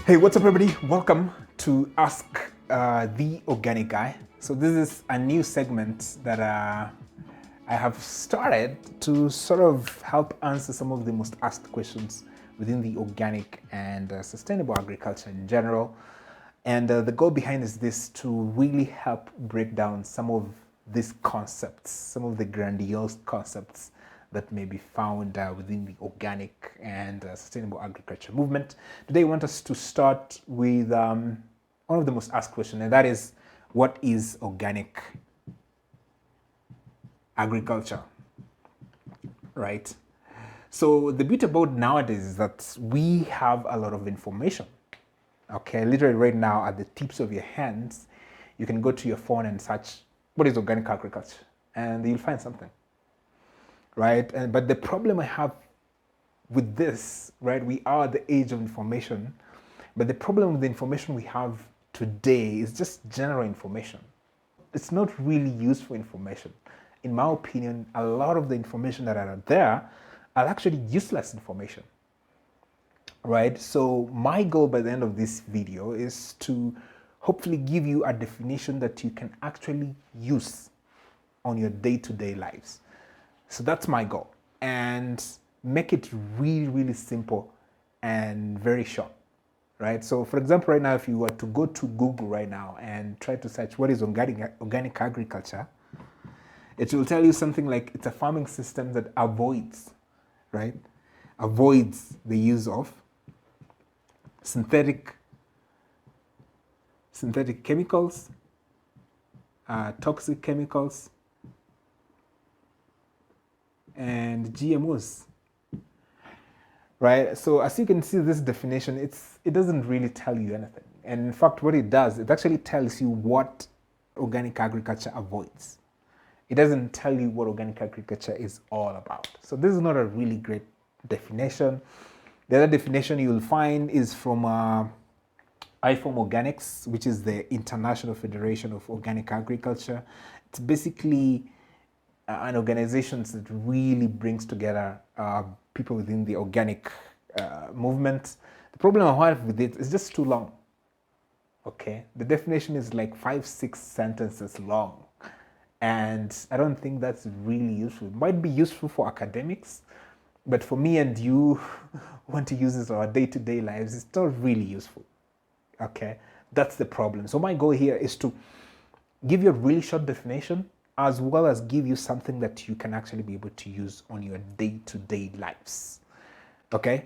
Hey, what's up, everybody? Welcome to Ask the Organic Guy. So this is a new segment that I have started to sort of help answer some of the most asked questions within the organic and sustainable agriculture in general. And the goal behind is this: to really help break down some of these concepts, some of the grandiose concepts that may be found within the organic and sustainable agriculture movement. Today, I want us to start with one of the most asked questions, and that is, what is organic agriculture? Right? So the beauty about nowadays is that we have a lot of information. Okay, literally right now at the tips of your hands, you can go to your phone and search what is organic agriculture, and you'll find something. Right? But the problem I have with this, right, we are the age of information, but the problem with the information we have today is just general information. It's not really useful information. In my opinion, a lot of the information that are there are actually useless information. Right? So my goal by the end of this video is to hopefully give you a definition that you can actually use on your day-to-day lives. So that's my goal, and make it really, really simple and very short, right? So for example, right now, if you were to go to Google right now and try to search what is organic agriculture, it will tell you something like it's a farming system that avoids the use of synthetic chemicals, toxic chemicals, and GMOs, right? So as you can see, this definition, it doesn't really tell you anything. And in fact, what it does, it actually tells you what organic agriculture avoids. It doesn't tell you what organic agriculture is all about. So this is not a really great definition. The other definition you'll find is from IFOAM Organics, which is the International Federation of Organic Agriculture. It's basically an organization that really brings together people within the organic movement. The problem I have with it is just too long. Okay, the definition is like 5-6 sentences long, and I don't think that's really useful. It might be useful for academics, but for me and you who want to use this in our day-to-day lives, it's not really useful. Okay, that's the problem. So my goal here is to give you a really short definition, as well as give you something that you can actually be able to use on your day-to-day lives. Okay?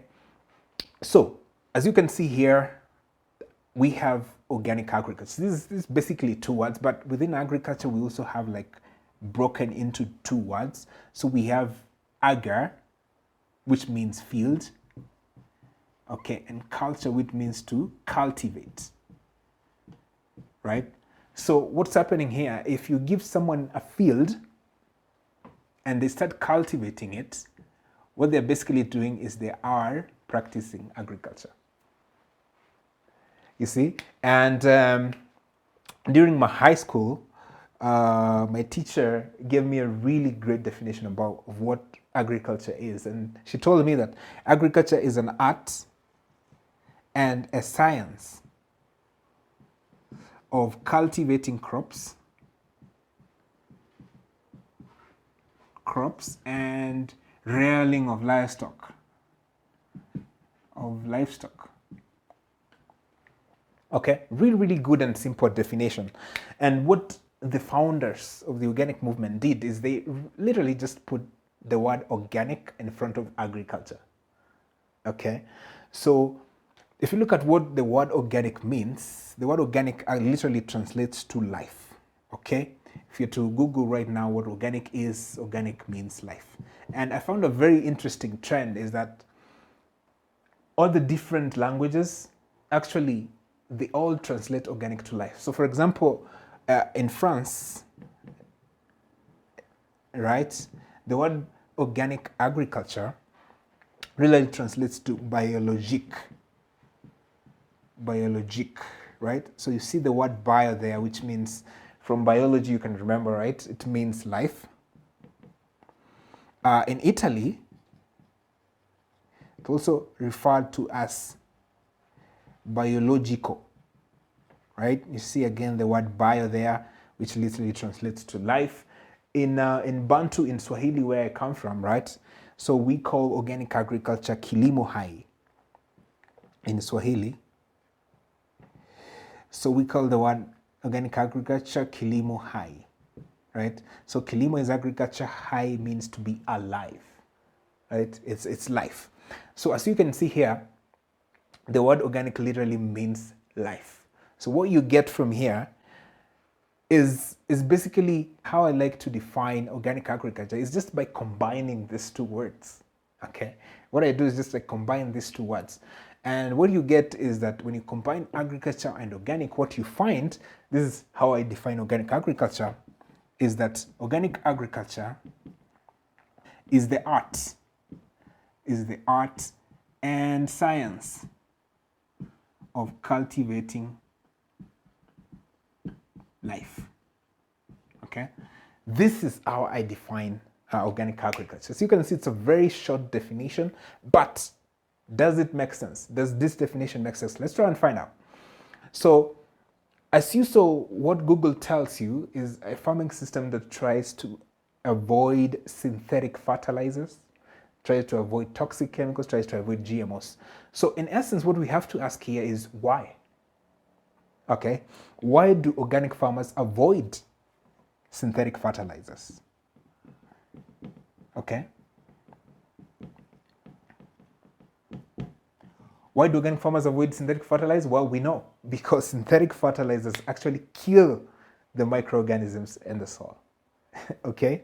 So, as you can see here, we have organic agriculture. This is basically two words, but within agriculture, we also have like broken into two words. So we have agar, which means field, okay, and culture, which means to cultivate, right? So what's happening here, if you give someone a field and they start cultivating it, what they're basically doing is they are practicing agriculture. You see? And during my high school, my teacher gave me a really great definition of what agriculture is. And she told me that agriculture is an art and a science of cultivating crops and rearing of livestock. Okay, really, really good and simple definition. And what the founders of the organic movement did is they literally just put the word organic in front of agriculture. Okay, so if you look at what the word organic means, the word organic literally translates to life. Okay, if you're to Google right now what organic is, organic means life. And I found a very interesting trend is that all the different languages, actually, they all translate organic to life. So for example, in France, right, the word organic agriculture really translates to biologique, right? So you see the word bio there, which means, from biology you can remember, right? It means life. In Italy, it also referred to as biological, right? You see again the word bio there, which literally translates to life. In Bantu, in Swahili, where I come from, right? So we call organic agriculture kilimo hai in Swahili. So we call the word organic agriculture kilimo hai, right? So kilimo is agriculture, hai means to be alive, right? It's life. So as you can see here, the word organic literally means life. So what you get from here is basically how I like to define organic agriculture. Is just by combining these two words. Okay, what I do is just like combine these two words, and what you get is that when you combine agriculture and organic, what you find, this is how I define organic agriculture, is that organic agriculture is the art and science of cultivating life. Okay, this is how I define organic agriculture. So you can see it's a very short definition, but does it make sense? Does this definition make sense? Let's try and find out. So as you saw, what Google tells you is a farming system that tries to avoid synthetic fertilizers, tries to avoid toxic chemicals, tries to avoid GMOs. So in essence, what we have to ask here is why? Okay, why do organic farmers avoid synthetic fertilizers? Okay, why do organic farmers avoid synthetic fertilizers? Well, we know, because synthetic fertilizers actually kill the microorganisms in the soil. Okay,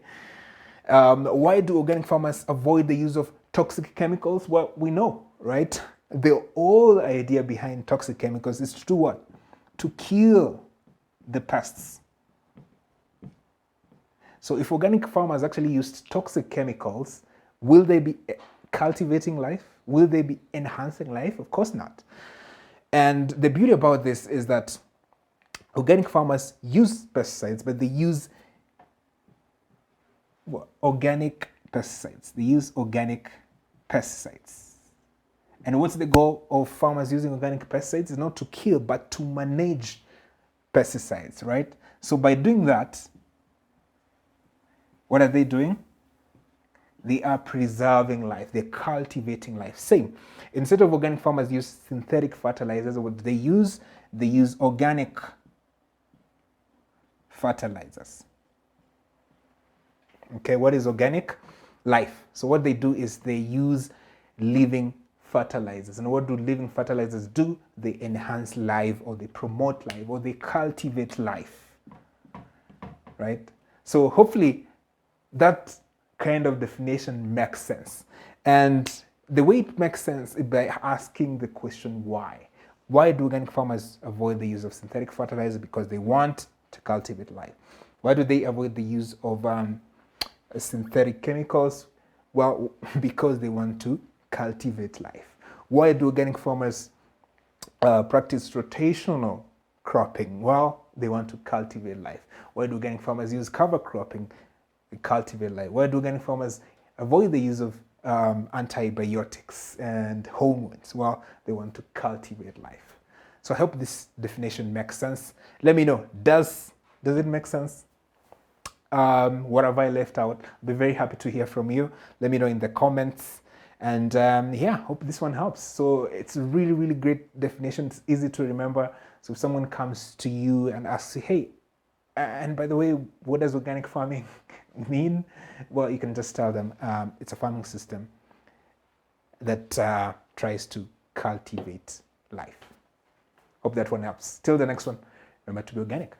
why do organic farmers avoid the use of toxic chemicals? Well, we know, right? The whole idea behind toxic chemicals is to do what? To kill the pests. So if organic farmers actually used toxic chemicals, will they be cultivating life? Will they be enhancing life? Of course not. And the beauty about this is that organic farmers use pesticides, but they use organic pesticides. They use organic pesticides. And what's the goal of farmers using organic pesticides? Is not to kill, but to manage pesticides, right? So by doing that, what are they doing? They are preserving life. They're cultivating life. Same. Instead of organic farmers use synthetic fertilizers, what they use organic fertilizers. Okay, what is organic? Life. So what they do is they use living fertilizers. And what do living fertilizers do? They enhance life, or they promote life, or they cultivate life, right? So hopefully that kind of definition makes sense. And the way it makes sense is by asking the question why. Why do organic farmers avoid the use of synthetic fertilizer? Because they want to cultivate life. Why do they avoid the use of synthetic chemicals? Well, because they want to cultivate life. Why do organic farmers practice rotational cropping? Well, they want to cultivate life. Why do organic farmers use cover cropping? They cultivate life. Why do organic farmers avoid the use of antibiotics and hormones? Well, they want to cultivate life. So I hope this definition makes sense. Let me know, does it make sense? What have I left out? I'll be very happy to hear from you. Let me know in the comments. And yeah, hope this one helps. So it's a really, really great definition. It's easy to remember. So if someone comes to you and asks you, hey, and by the way, what does organic farming mean? Well, you can just tell them it's a farming system that tries to cultivate life. Hope that one helps. Till the next one, remember to be organic.